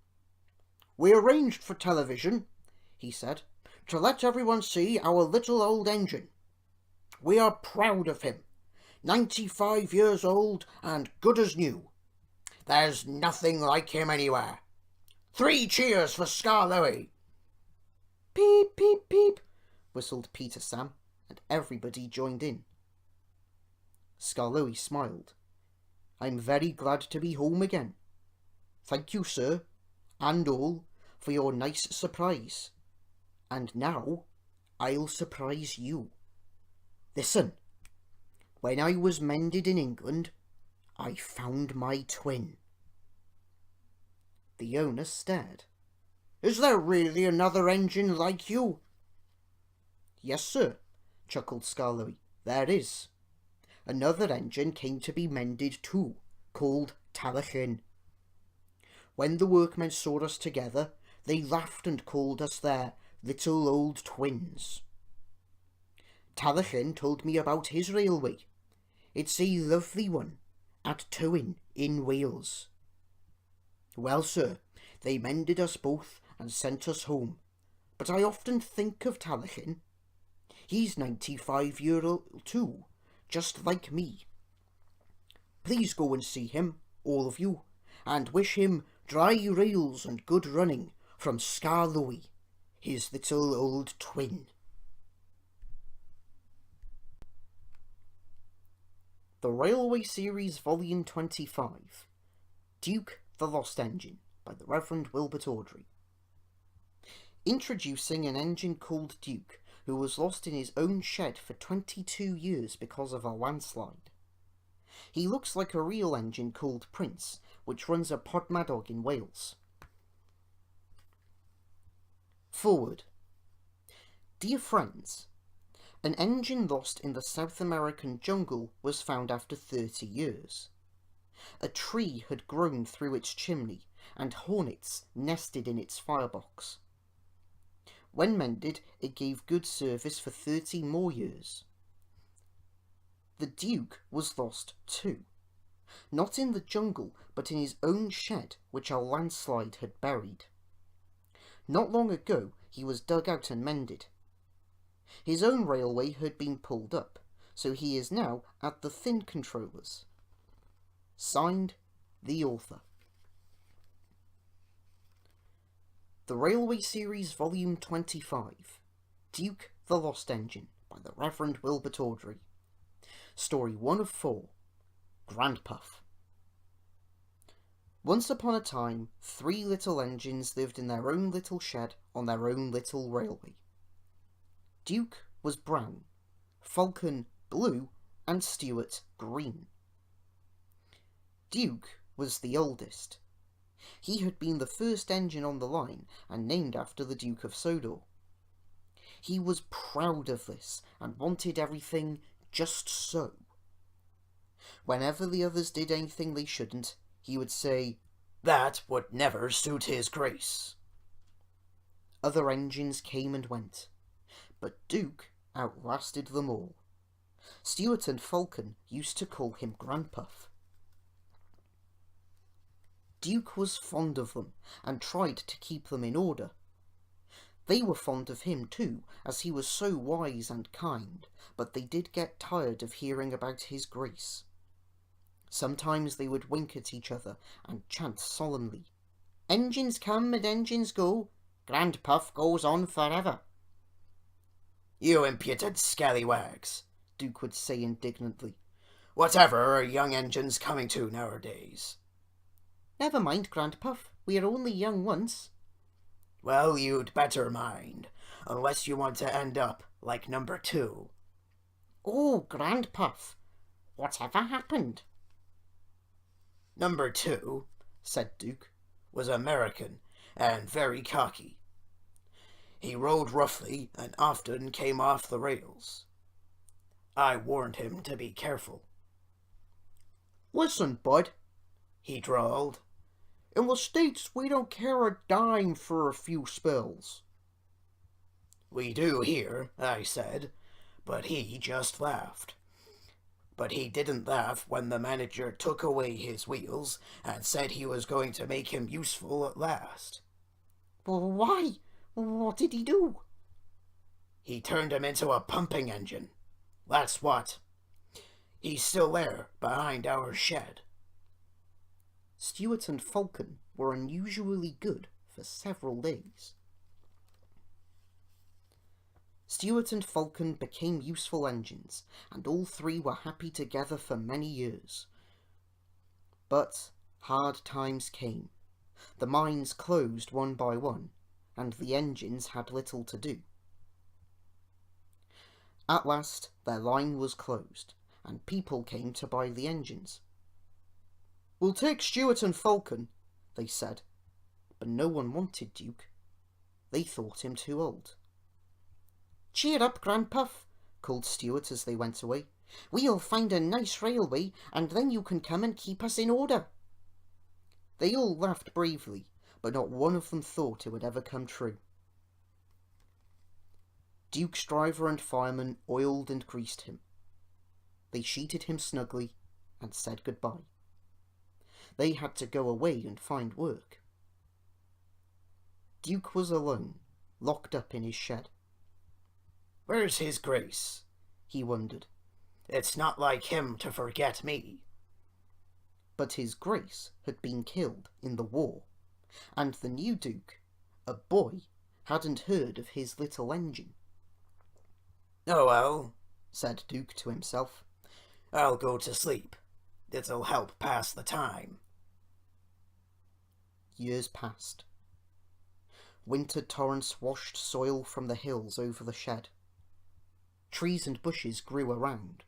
"We arranged for television," he said, "to let everyone see our little old engine. We are proud of him. 95 years old and good as new. There's nothing like him anywhere. 3 cheers for Skarloey." "Peep, peep, peep," whistled Peter Sam, and everybody joined in. Skarloey smiled. "I'm very glad to be home again. Thank you, sir, and all, for your nice surprise. And now I'll surprise you. Listen, when I was mended in England, I found my twin." The owner stared. "Is there really another engine like you?" "Yes, sir," chuckled Skarloey. "There is. Another engine came to be mended too, called Talachin. When the workmen saw us together, they laughed and called us their little old twins. Talachin told me about his railway. It's a lovely one, at Tywyn in Wales. Well, sir, they mended us both and sent us home, but I often think of Talachin. He's 95 years old too, just like me. Please go and see him, all of you, and wish him dry rails and good running from Skarloey, his little old twin." The Railway Series Volume 25, Duke the Lost Engine, by the Reverend Wilbert Awdry. Introducing an engine called Duke, who was lost in his own shed for 22 years because of a landslide. He looks like a real engine called Prince, which runs a Podmadog in Wales. Forward. Dear friends, an engine lost in the South American jungle was found after 30 years. A tree had grown through its chimney, and hornets nested in its firebox. When mended, it gave good service for 30 more years. The Duke was lost too, not in the jungle, but in his own shed, which a landslide had buried. Not long ago, he was dug out and mended. His own railway had been pulled up, so he is now at the Thin Controllers. Signed, the author. The Railway Series Volume 25, Duke the Lost Engine, by the Reverend Wilbert Awdry. Story 1 of 4, Grandpuff. Once upon a time, 3 little engines lived in their own little shed on their own little railway. Duke was brown, Falcon blue, and Stuart green. Duke was the oldest. He had been the first engine on the line and named after the Duke of Sodor. He was proud of this and wanted everything just so. Whenever the others did anything they shouldn't, he would say, "That would never suit his grace." Other engines came and went, but Duke outlasted them all. Stuart and Falcon used to call him Grandpuff. Duke was fond of them and tried to keep them in order. They were fond of him too, as he was so wise and kind, but they did get tired of hearing about his grace. Sometimes they would wink at each other and chant solemnly, "Engines come and engines go, Grandpuff goes on forever." "You impudent scallywags," Duke would say indignantly. "Whatever are young engines coming to nowadays?" "Never mind, Grandpuff, we are only young once." "Well, you'd better mind, unless you want to end up like number 2. "Oh, Grandpuff, whatever happened?" "Number 2, said Duke, "was American and very cocky. He rode roughly and often came off the rails. I warned him to be careful. "Listen, bud," he drawled. "in the States we don't care a dime for a few spills." "We do here," I said, but he just laughed. But he didn't laugh when the manager took away his wheels and said he was going to make him useful at last. "Why? What did he do?" He turned him into a pumping engine. That's what. He's still there, behind our shed." Stuart and Falcon were unusually good for several days. Stuart and Falcon became useful engines, and all 3 were happy together for many years. But hard times came. The mines closed one by one, and the engines had little to do. At last their line was closed, and people came to buy the engines. "We'll take Stuart and Falcon," they said, but no one wanted Duke. They thought him too old. "Cheer up, Grandpuff," called Stuart as they went away. "We'll find a nice railway, and then you can come and keep us in order." They all laughed bravely, but not one of them thought it would ever come true. Duke's driver and fireman oiled and greased him. They sheeted him snugly and said goodbye. They had to go away and find work. Duke was alone, locked up in his shed. "Where's his Grace?" he wondered. "It's not like him to forget me." But his Grace had been killed in the war, and the new Duke, a boy, hadn't heard of his little engine. "Oh well," said Duke to himself. "I'll go to sleep. It'll help pass the time." Years passed. Winter torrents washed soil from the hills over the shed. Trees and bushes grew around.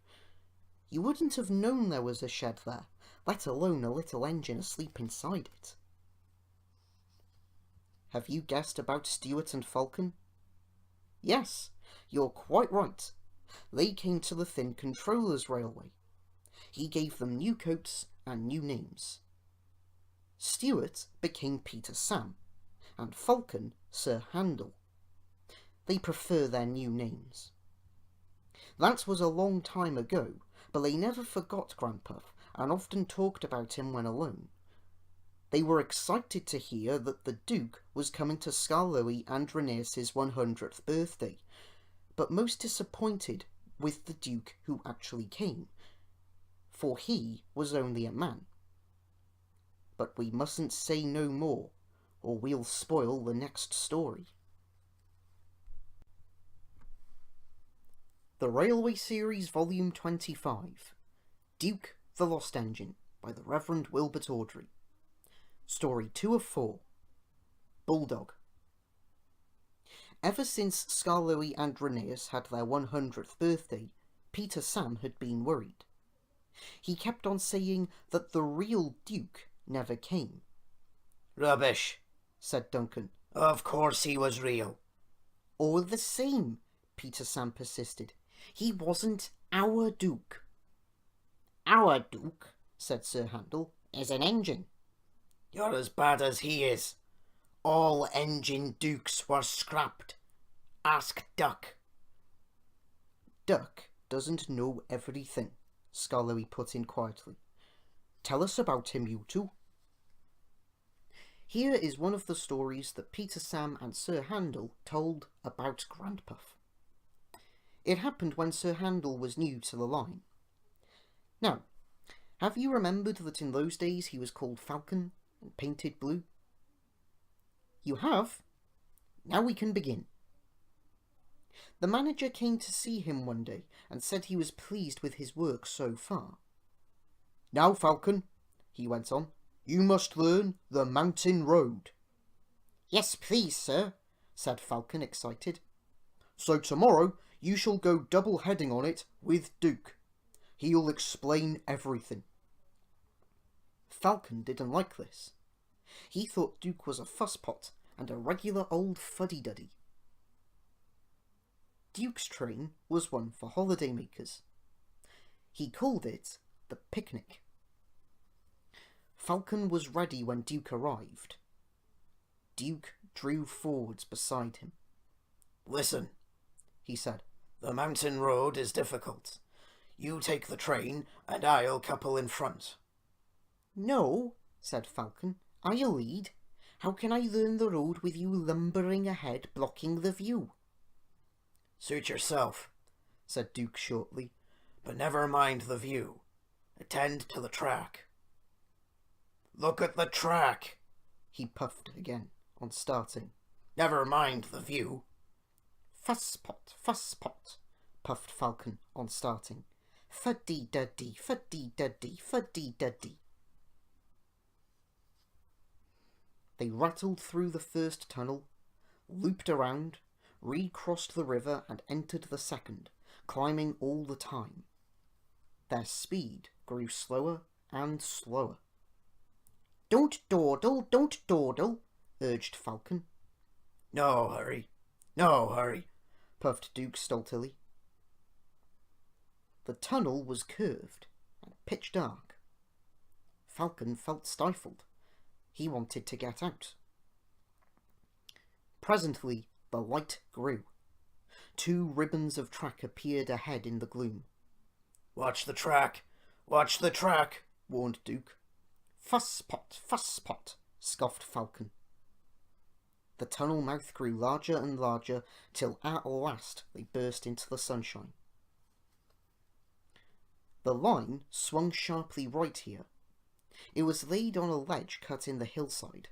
You wouldn't have known there was a shed there, let alone a little engine asleep inside it. Have you guessed about Stuart and Falcon? Yes, you're quite right. They came to the Thin Controller's railway. He gave them new coats and new names. Stuart became Peter Sam, and Falcon Sir Handel. They prefer their new names. That was a long time ago, but they never forgot Grandpuff and often talked about him when alone. They were excited to hear that the Duke was coming to Skarloey and Rhaenyra's 100th birthday, but most disappointed with the Duke who actually came, for he was only a man. But we mustn't say no more, or we'll spoil the next story. The Railway Series Volume 25, Duke the Lost Engine, by the Reverend Wilbert Awdry. Story 2 of 4, Bulldog. Ever since Skarloey and Rhaenyra had their 100th birthday, Peter Sam had been worried. He kept on saying that the real Duke never came. "Rubbish," said Duncan. "Of course he was real." "All the same," Peter Sam persisted, "he wasn't our Duke." "Our Duke," said Sir Handel, "is an engine." "You're as bad as he is. All engine dukes were scrapped. Ask Duck." "Duck doesn't know everything," Skarloey put in quietly. "Tell us about him, you two." Here is one of the stories that Peter Sam and Sir Handel told about Grandpuff. It happened when Sir Handel was new to the line. Now, have you remembered that in those days he was called Falcon and painted blue? You have? Now we can begin. The manager came to see him one day and said he was pleased with his work so far. "Now, Falcon," he went on, "you must learn the mountain road." "Yes, please, sir," said Falcon, excited. "So tomorrow you shall go double-heading on it with Duke. He'll explain everything." Falcon didn't like this. He thought Duke was a fusspot and a regular old fuddy-duddy. Duke's train was one for holidaymakers. He called it the picnic. Falcon was ready when Duke arrived. Duke drew forwards beside him. "Listen," he said. "the mountain road is difficult. You take the train, and I'll couple in front." "No," said Falcon, "I'll lead. How can I learn the road with you lumbering ahead, blocking the view?" "Suit yourself," said Duke shortly, "but never mind the view. Attend to the track." "Look at the track," he puffed again, on starting. "Never mind the view." Fusspot, puffed Falcon, on starting. Fuddy-duddy, fuddy-duddy, fuddy-duddy. They rattled through the first tunnel, looped around, recrossed the river and entered the second, climbing all the time. Their speed grew slower and slower. "Don't dawdle, urged Falcon. No hurry, puffed Duke stoltily. The tunnel was curved and pitch dark. Falcon felt stifled. He wanted to get out. Presently, the light grew. 2 ribbons of track appeared ahead in the gloom. Watch the track, warned Duke. Fuss pot, scoffed Falcon. The tunnel mouth grew larger and larger, till at last they burst into the sunshine. The line swung sharply right here. It was laid on a ledge cut in the hillside.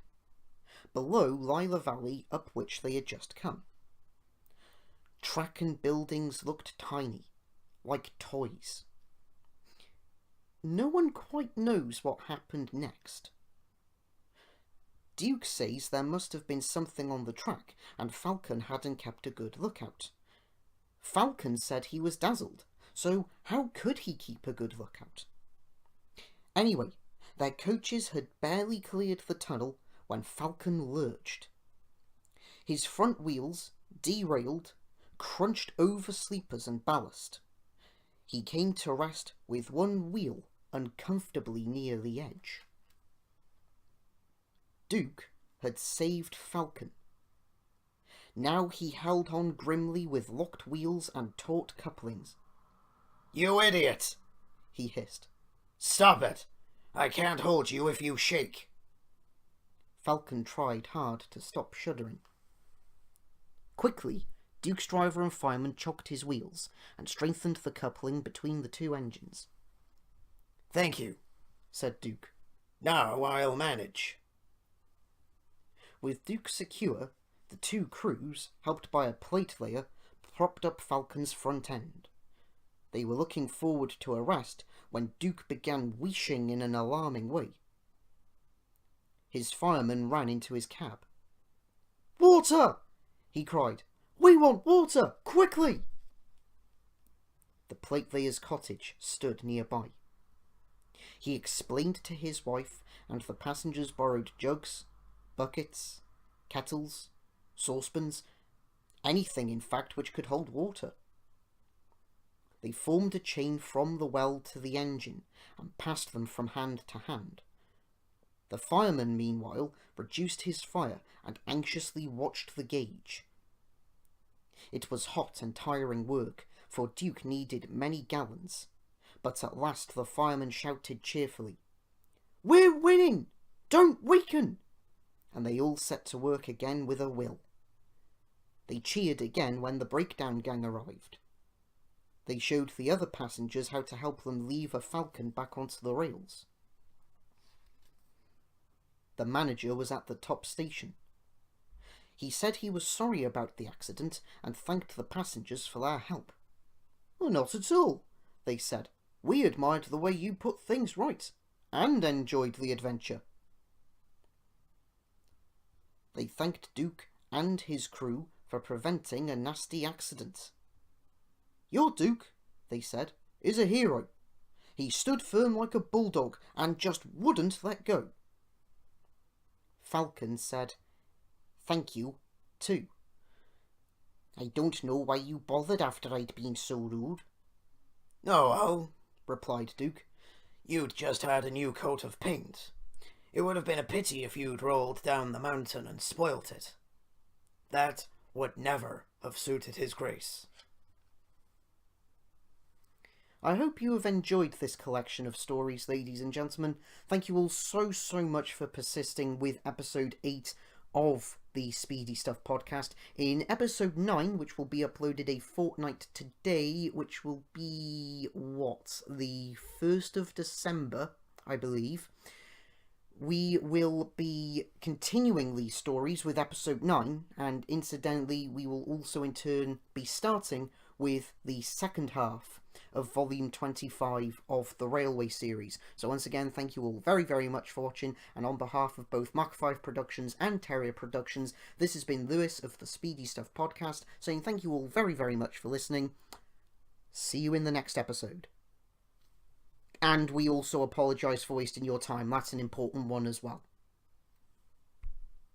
Below lay the valley up which they had just come. Track and buildings looked tiny, like toys. No one quite knows what happened next. Duke says there must have been something on the track, and Falcon hadn't kept a good lookout. Falcon said he was dazzled, so how could he keep a good lookout? Anyway, their coaches had barely cleared the tunnel when Falcon lurched. His front wheels, derailed, crunched over sleepers and ballast. He came to rest with one wheel uncomfortably near the edge. Duke had saved Falcon. Now he held on grimly with locked wheels and taut couplings. You idiot! He hissed. Stop it! I can't hold you if you shake. Falcon tried hard to stop shuddering. Quickly, Duke's driver and fireman chocked his wheels and strengthened the coupling between the 2 engines. Thank you, said Duke. Now I'll manage. With Duke secure, the 2 crews, helped by a plate layer, propped up Falcon's front end. They were looking forward to a rest when Duke began wheeshing in an alarming way. His fireman ran into his cab. "Water!" he cried. "We want water! Quickly!" The plate layer's cottage stood nearby. He explained to his wife, and the passengers borrowed jugs, buckets, kettles, saucepans, anything in fact which could hold water. They formed a chain from the well to the engine and passed them from hand to hand. The fireman, meanwhile, reduced his fire and anxiously watched the gauge. It was hot and tiring work, for Duke needed many gallons, but at last the fireman shouted cheerfully, "We're winning! Don't weaken!" And they all set to work again with a will. They cheered again when the breakdown gang arrived. They showed the other passengers how to help them leave a Falcon back onto the rails. The manager was at the top station. He said he was sorry about the accident and thanked the passengers for their help. "Oh, not at all," they said. "We admired the way you put things right, and enjoyed the adventure." They thanked Duke and his crew for preventing a nasty accident. "Your Duke," they said, "is a hero. He stood firm like a bulldog and just wouldn't let go." Falcon said, "Thank you, too. I don't know why you bothered after I'd been so rude." "Oh, well," replied Duke. "You'd just had a new coat of paint. It would have been a pity if you'd rolled down the mountain and spoilt it. That would never have suited his grace." I hope you have enjoyed this collection of stories, ladies and gentlemen. Thank you all so much for persisting with episode 8 of the Speedy Stuff podcast. In episode 9, which will be uploaded a fortnight today, which will be, the 1st of December, I believe, we will be continuing these stories with episode 9, and incidentally, we will also in turn be starting with the second half of volume 25 of the Railway series. So once again, thank you all very much for watching, and on behalf of both Mach 5 Productions and Terrier Productions, this has been Lewis of the Speedy Stuff podcast, saying thank you all very much for listening. See you in the next episode. And we also apologise for wasting your time. That's an important one as well.